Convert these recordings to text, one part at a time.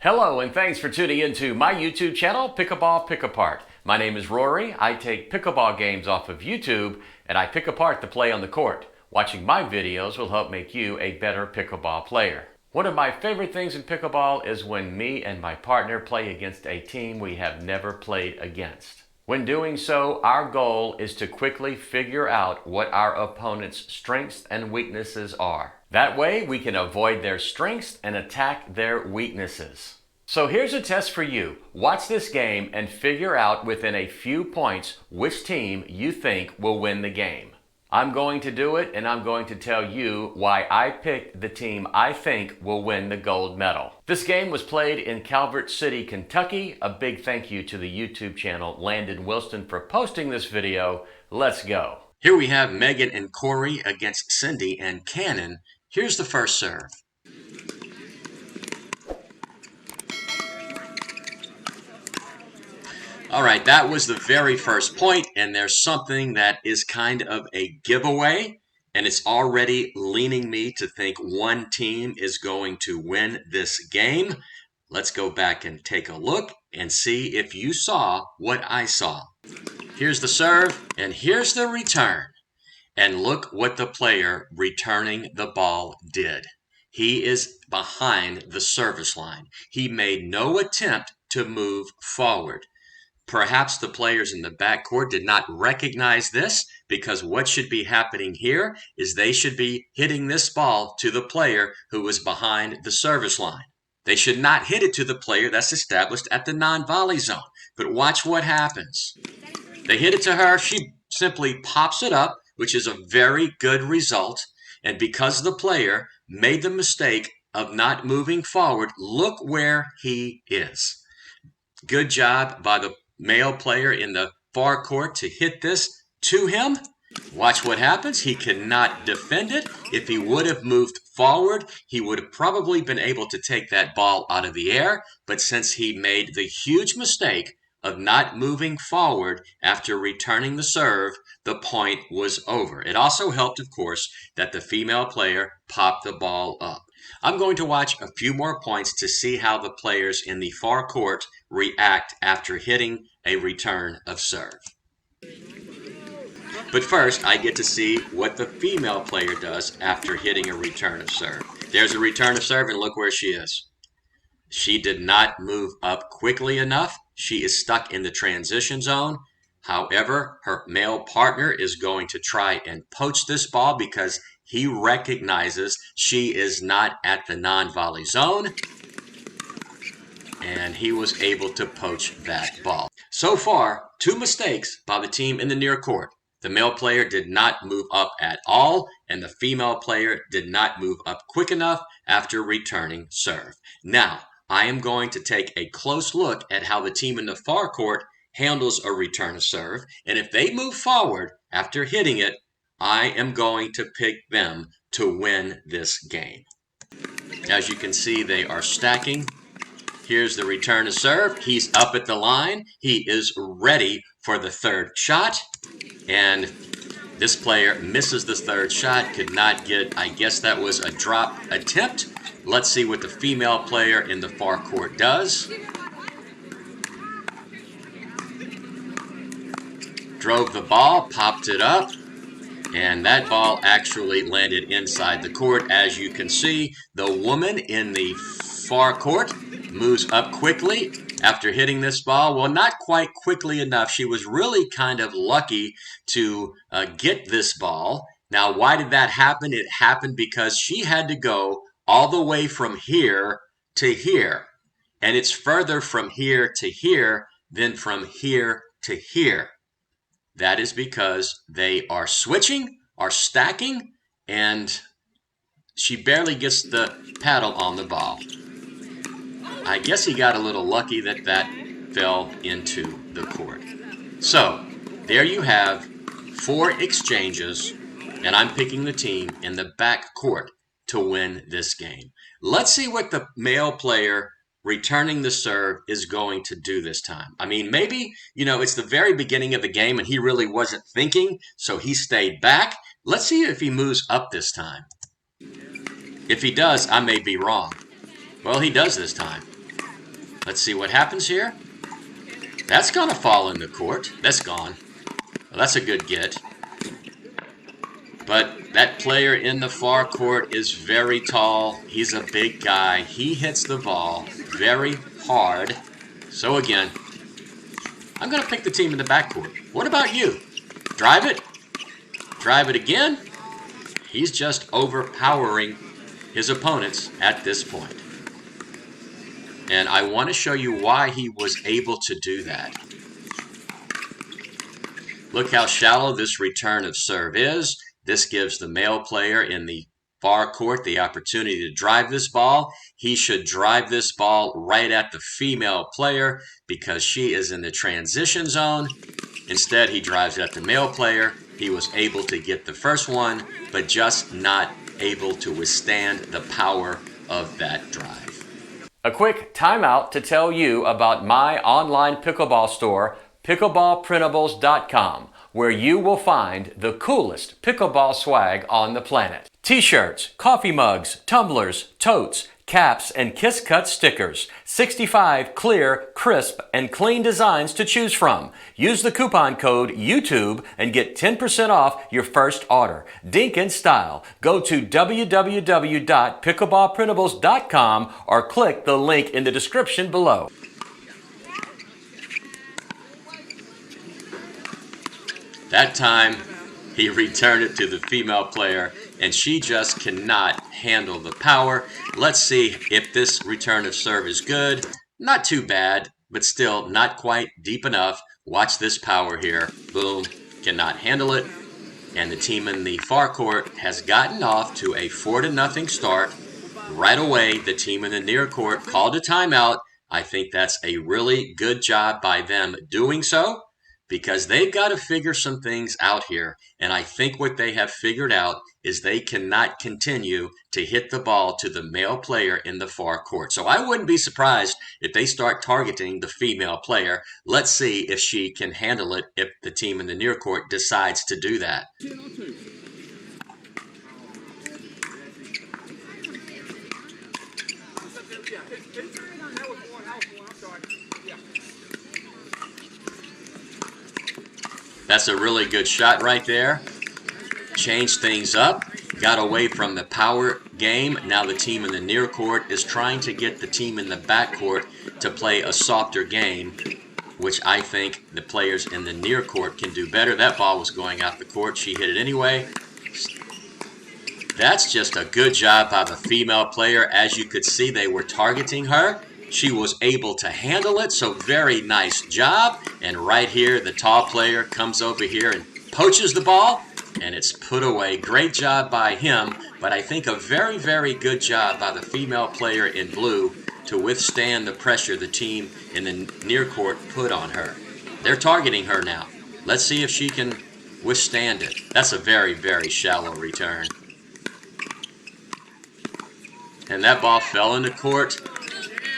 Hello and thanks for tuning into my YouTube channel, Pickleball Pick Apart. My name is Rory. I take pickleball games off of YouTube and I pick apart the play on the court. Watching my videos will help make you a better pickleball player. One of my favorite things in pickleball is when me and my partner play against a team we have never played against. When doing so, our goal is to quickly figure out what our opponent's strengths and weaknesses are. That way, we can avoid their strengths and attack their weaknesses. So here's a test for you. Watch this game and figure out within a few points which team you think will win the game. I'm going to do it and I'm going to tell you why I picked the team I think will win the gold medal. This game was played in Calvert City, Kentucky. A big thank you to the YouTube channel Landon Wilson for posting this video. Let's go. Here we have Megan and Corey against Cindy and Cannon. Here's the first serve. All right, that was the very first point, and there's something that is kind of a giveaway, and it's already leaning me to think one team is going to win this game. Let's go back and take a look and see if you saw what I saw. Here's the serve, and here's the return. And look what the player returning the ball did. He is behind the service line. He made no attempt to move forward. Perhaps the players in the backcourt did not recognize this, because what should be happening here is they should be hitting this ball to the player who was behind the service line. They should not hit it to the player that's established at the non-volley zone. But watch what happens. They hit it to her. She simply pops it up, which is a very good result. And because the player made the mistake of not moving forward, look where he is. Good job by the male player in the far court to hit this to him. Watch what happens. He cannot defend it. If he would have moved forward, he would have probably been able to take that ball out of the air. But since he made the huge mistake of not moving forward after returning the serve, the point was over. It also helped, of course, that the female player popped the ball up. I'm going to watch a few more points to see how the players in the far court react after hitting a return of serve. But first, I get to see what the female player does after hitting a return of serve. There's a return of serve, and look where she is. She did not move up quickly enough. She is stuck in the transition zone. However, her male partner is going to try and poach this ball because he recognizes she is not at the non-volley zone. And he was able to poach that ball. So far, 2 mistakes by the team in the near court. The male player did not move up at all, and the female player did not move up quick enough after returning serve. Now, I am going to take a close look at how the team in the far court handles a return of serve, and if they move forward after hitting it, I am going to pick them to win this game. As you can see, they are stacking. Here's the return of serve. He's up at the line. He is ready for the third shot. And this player misses the third shot, could not get, I guess that was a drop attempt. Let's see what the female player in the far court does. Drove the ball, popped it up, and that ball actually landed inside the court. As you can see, the woman in the far court moves up quickly after hitting this ball. Well, not quite quickly enough. She was really kind of lucky to get this ball. Now, why did that happen? It happened because she had to go all the way from here to here. And it's further from here to here than from here to here. That is because they are switching, are stacking, and she barely gets the paddle on the ball. I guess he got a little lucky that that fell into the court. So, there you have 4 exchanges, and I'm picking the team in the back court to win this game. Let's see what the male player returning the serve is going to do this time. I mean, maybe, it's the very beginning of the game and he really wasn't thinking, so he stayed back. Let's see if he moves up this time. If he does, I may be wrong. Well, he does this time. Let's see what happens here. That's going to fall in the court. That's gone. Well, that's a good get. But that player in the far court is very tall. He's a big guy. He hits the ball very hard. So again, I'm going to pick the team in the backcourt. What about you? Drive it. Drive it again. He's just overpowering his opponents at this point. And I want to show you why he was able to do that. Look how shallow this return of serve is. This gives the male player in the far court the opportunity to drive this ball. He should drive this ball right at the female player because she is in the transition zone. Instead, he drives it at the male player. He was able to get the first one, but just not able to withstand the power of that drive. A quick timeout to tell you about my online pickleball store, pickleballprintables.com, where you will find the coolest pickleball swag on the planet. T-shirts, coffee mugs, tumblers, totes, caps, and Kiss Cut stickers. 65 clear, crisp, and clean designs to choose from. Use the coupon code YouTube and get 10% off your first order. Dink in style. Go to www.pickleballprintables.com or click the link in the description below. That time, he returned it to the female player, and she just cannot handle the power. Let's see if this return of serve is good. Not too bad, but still not quite deep enough. Watch this power here. Boom. Cannot handle it. And the team in the far court has gotten off to a 4-0 start. Right away, the team in the near court called a timeout. I think that's a really good job by them doing so, because they've got to figure some things out here. And I think what they have figured out is they cannot continue to hit the ball to the male player in the far court. So I wouldn't be surprised if they start targeting the female player. Let's see if she can handle it if the team in the near court decides to do that. That's a really good shot right there. Changed things up. Got away from the power game. Now the team in the near court is trying to get the team in the back court to play a softer game, which I think the players in the near court can do better. That ball was going out the court. She hit it anyway. That's just a good job by the female player. As you could see, they were targeting her. She was able to handle it, so very nice job. And right here, the tall player comes over here and poaches the ball, and it's put away. Great job by him, but I think a very, very good job by the female player in blue to withstand the pressure the team in the near court put on her. They're targeting her now. Let's see if she can withstand it. That's a very, very shallow return. And that ball fell into court.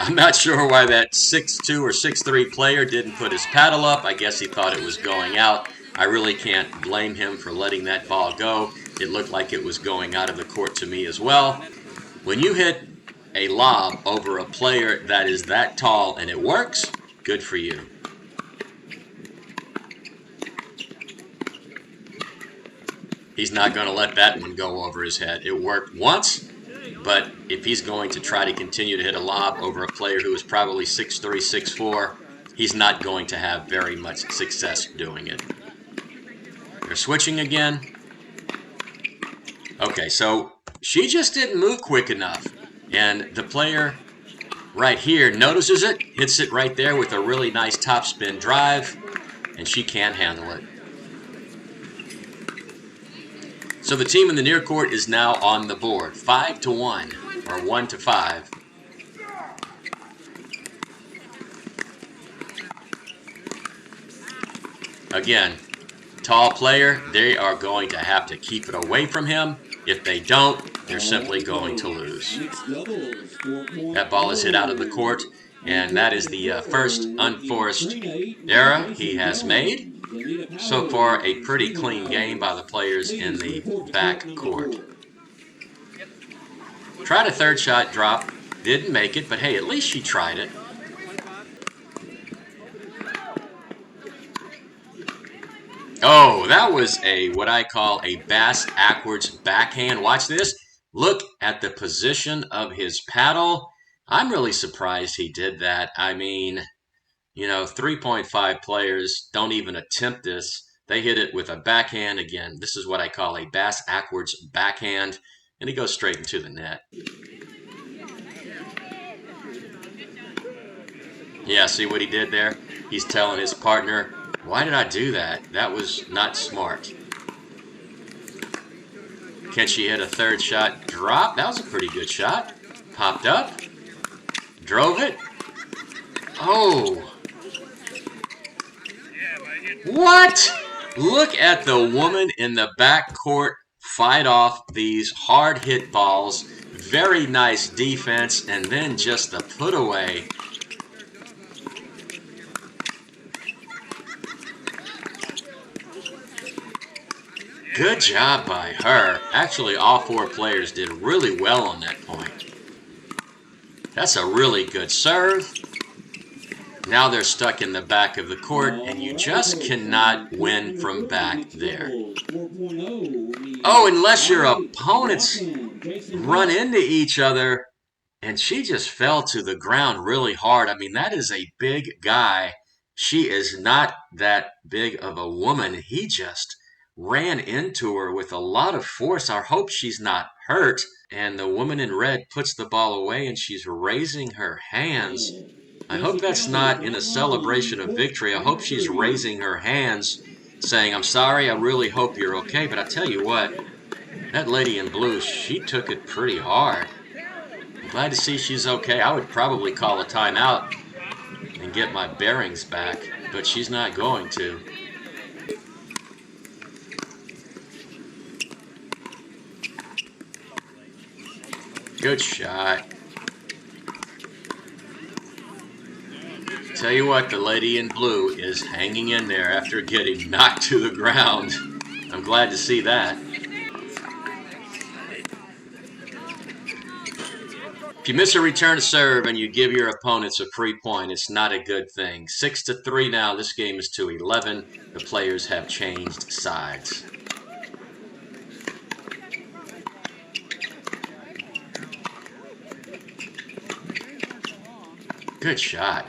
I'm not sure why that 6'2" or 6'3" player didn't put his paddle up. I guess he thought it was going out. I really can't blame him for letting that ball go. It looked like it was going out of the court to me as well. When you hit a lob over a player that is that tall and it works, good for you. He's not going to let that one go over his head. It worked once. But if he's going to try to continue to hit a lob over a player who is probably 6'3", 6'4", he's not going to have very much success doing it. They're switching again. Okay, so she just didn't move quick enough. And the player right here notices it, hits it right there with a really nice topspin drive, and she can't handle it. So the team in the near court is now on the board, 5-1 or 1-5. Again, tall player, they are going to have to keep it away from him. If they don't, they're simply going to lose. That ball is hit out of the court, and that is the first unforced error he has made. So far, a pretty clean game by the players in the back court. Tried a third shot drop, didn't make it, but hey, at least she tried it. Oh, that was what I call a backwards backhand. Watch this. Look at the position of his paddle. I'm really surprised he did that. I mean, 3.5 players don't even attempt this. They hit it with a backhand. Again, this is what I call a backwards backhand, and he goes straight into the net. Yeah, see what he did there? He's telling his partner, why did I do that? That was not smart. Can she hit a third shot? Drop. That was a pretty good shot. Popped up. Drove it. Oh. What? Look at the woman in the back court fight off these hard hit balls. Very nice defense, and then just the put away. Good job by her. Actually, all four players did really well on that point. That's a really good serve. Now they're stuck in the back of the court, and you just cannot win from back there. Oh, unless your opponents run into each other, and she just fell to the ground really hard. I mean, that is a big guy. She is not that big of a woman. He just ran into her with a lot of force. I hope she's not hurt. And the woman in red puts the ball away, and she's raising her hands. I hope that's not in a celebration of victory. I hope she's raising her hands, saying, I'm sorry, I really hope you're okay. But I tell you what, that lady in blue, she took it pretty hard. I'm glad to see she's okay. I would probably call a timeout and get my bearings back, but she's not going to. Good shot. Tell you what, the lady in blue is hanging in there after getting knocked to the ground. I'm glad to see that. If you miss a return to serve and you give your opponents a free point, it's not a good thing. 6-3 now. This game is to 11. The players have changed sides. Good shot.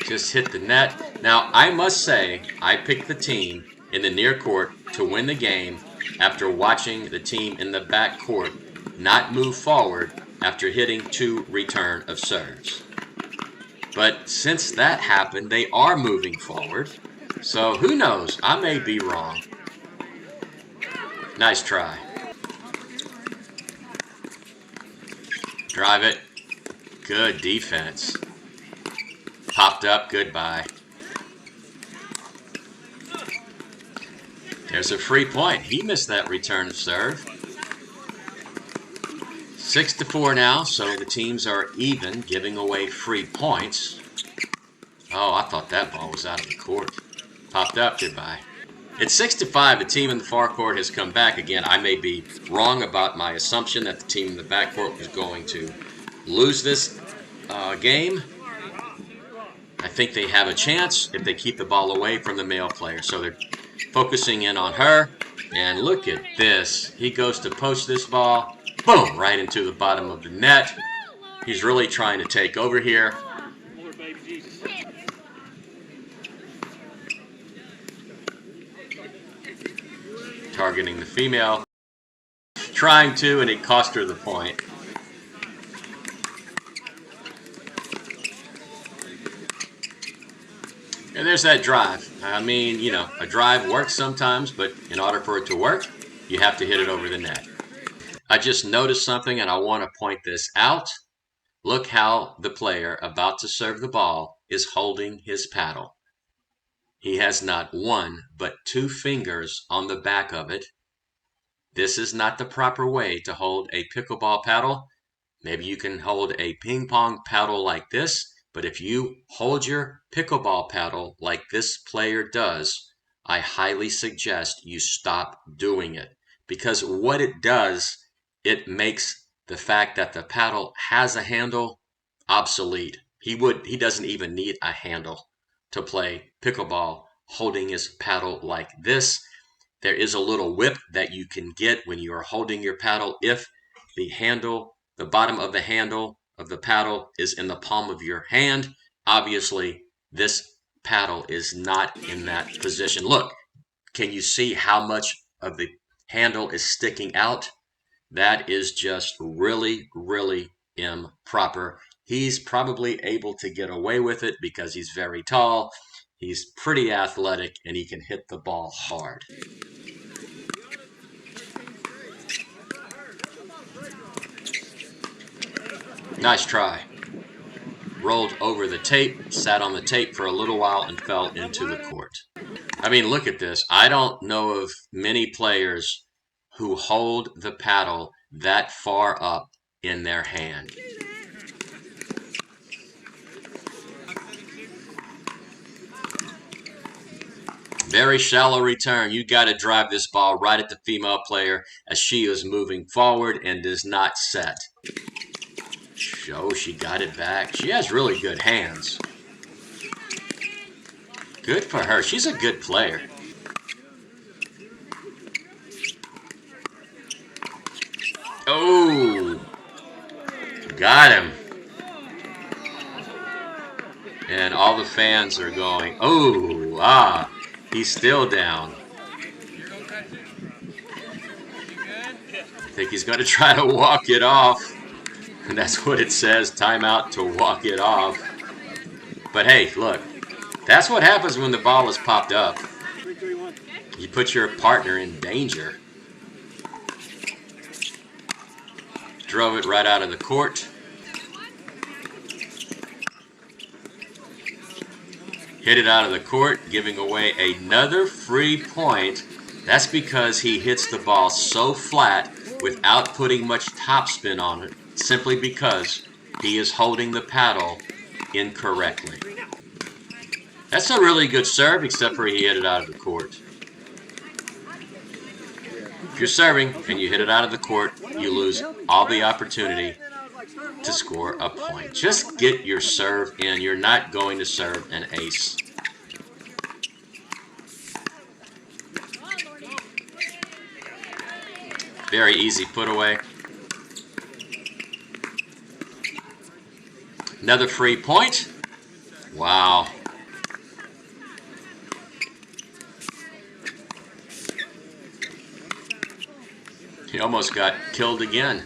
Just hit the net. Now, I must say, I picked the team in the near court to win the game after watching the team in the back court not move forward after hitting 2 return of serves. But since that happened, they are moving forward. So who knows? I may be wrong. Nice try. Drive it. Good defense. Popped up. Goodbye. There's a free point. He missed that return of serve. 6-4 now, so the teams are even, giving away free points. Oh, I thought that ball was out of the court. Popped up. Goodbye. It's 6-5. The team in the far court has come back again. I may be wrong about my assumption that the team in the back court was going to lose this game. I think they have a chance if they keep the ball away from the male player. So they're focusing in on her. And look at this. He goes to post this ball. Boom! Right into the bottom of the net. He's really trying to take over here. Targeting the female. Trying to, and it cost her the point. And there's that drive. I mean, a drive works sometimes, but in order for it to work, you have to hit it over the net. I just noticed something, and I want to point this out. Look how the player about to serve the ball is holding his paddle. He has not 1, but 2 fingers on the back of it. This is not the proper way to hold a pickleball paddle. Maybe you can hold a ping pong paddle like this, but if you hold your pickleball paddle like this player does, I highly suggest you stop doing it. Because what it does, it makes the fact that the paddle has a handle obsolete. He doesn't even need a handle to play pickleball holding his paddle like this. There is a little whip that you can get when you are holding your paddle if the handle, the bottom of the handle of the paddle is in the palm of your hand. Obviously, this paddle is not in that position. Look, can you see how much of the handle is sticking out? That is just really, really improper. He's probably able to get away with it because he's very tall. He's pretty athletic and he can hit the ball hard. Nice try. Rolled over the tape, sat on the tape for a little while, and fell into the court. I mean, look at this. I don't know of many players who hold the paddle that far up in their hand. Very shallow return. You got to drive this ball right at the female player as she is moving forward and does not set. Oh, she got it back. She has really good hands. Good for her. She's a good player. Oh, got him. And all the fans are going, oh, he's still down. I think he's going to try to walk it off. And that's what it says, timeout to walk it off. But hey, look, that's what happens when the ball is popped up. You put your partner in danger. Drove it right out of the court. Hit it out of the court, giving away another free point. That's because he hits the ball so flat without putting much topspin on it, simply because he is holding the paddle incorrectly. That's a really good serve, except for he hit it out of the court. If you're serving and you hit it out of the court, you lose all the opportunity to score a point. Just get your serve in. You're not going to serve an ace. Very easy put away. Another free point. Wow. He almost got killed again.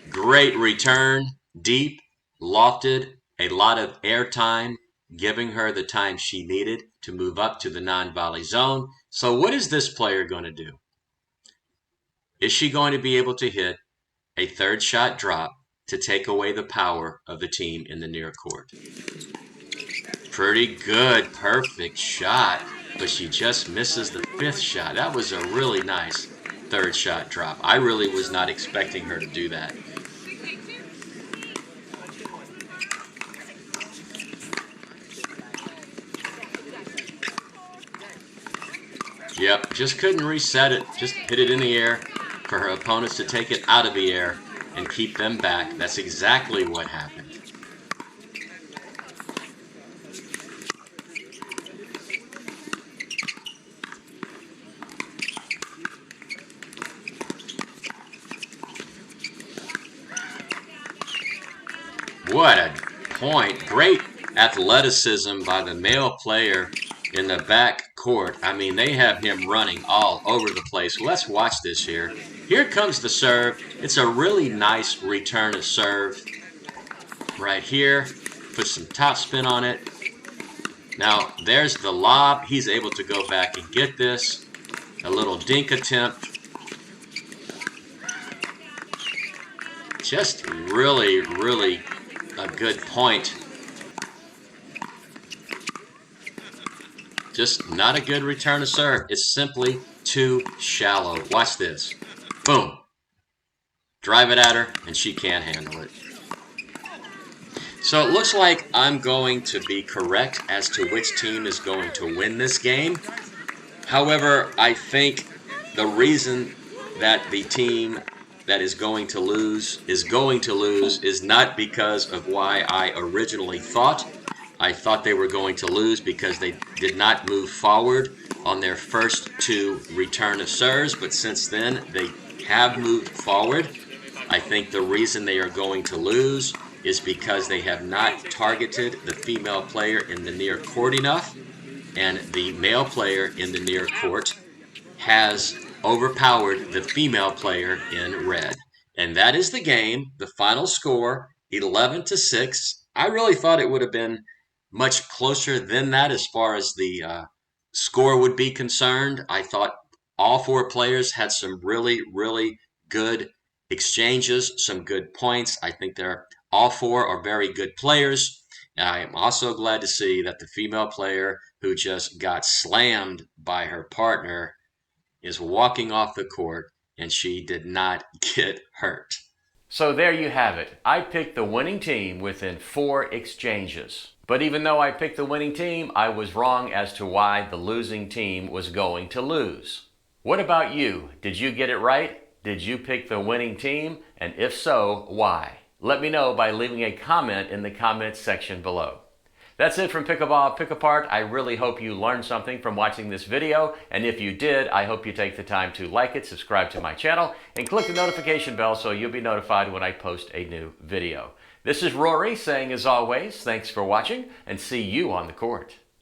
Great return, deep, lofted, a lot of air time, giving her the time she needed to move up to the non-volley zone. So what is this player going to do? Is she going to be able to hit a third shot drop to take away the power of the team in the near court? Pretty good, perfect shot, but she just misses the fifth shot. That was a really nice third shot drop. I really was not expecting her to do that. Yep, just couldn't reset it. Just hit it in the air for her opponents to take it out of the air and keep them back. That's exactly what happened. What a point. Great athleticism by the male player in the back court. I mean, they have him running all over the place. Let's watch this here. Here comes the serve. It's a really nice return of serve right here. Put some topspin on it. Now, there's the lob. He's able to go back and get this. A little dink attempt. Just really, really a good point. Just not a good return to serve. It's simply too shallow. Watch this. Boom. Drive it at her, and she can't handle it. So it looks like I'm going to be correct as to which team is going to win this game. However, I think the reason that the team that is going to lose is not because of why I originally thought. I thought they were going to lose because they did not move forward on their first two return of serves, but since then they have moved forward. I think the reason they are going to lose is because they have not targeted the female player in the near court enough, and the male player in the near court has overpowered the female player in red. And that is the game. The final score, 11-6. I really thought it would have been much closer than that as far as the score would be concerned. I thought all four players had some really, really good exchanges, some good points. I think they're all four are very good players. And I am also glad to see that the female player who just got slammed by her partner is walking off the court and she did not get hurt. So there you have it. I picked the winning team within 4 exchanges. But even though I picked the winning team, I was wrong as to why the losing team was going to lose. What about you? Did you get it right? Did you pick the winning team? And if so, why? Let me know by leaving a comment in the comments section below. That's it from Pickleball Pick Apart. I really hope you learned something from watching this video, and if you did, I hope you take the time to like it, subscribe to my channel, and click the notification bell so you'll be notified when I post a new video. This is Rory saying, as always, thanks for watching, and see you on the court.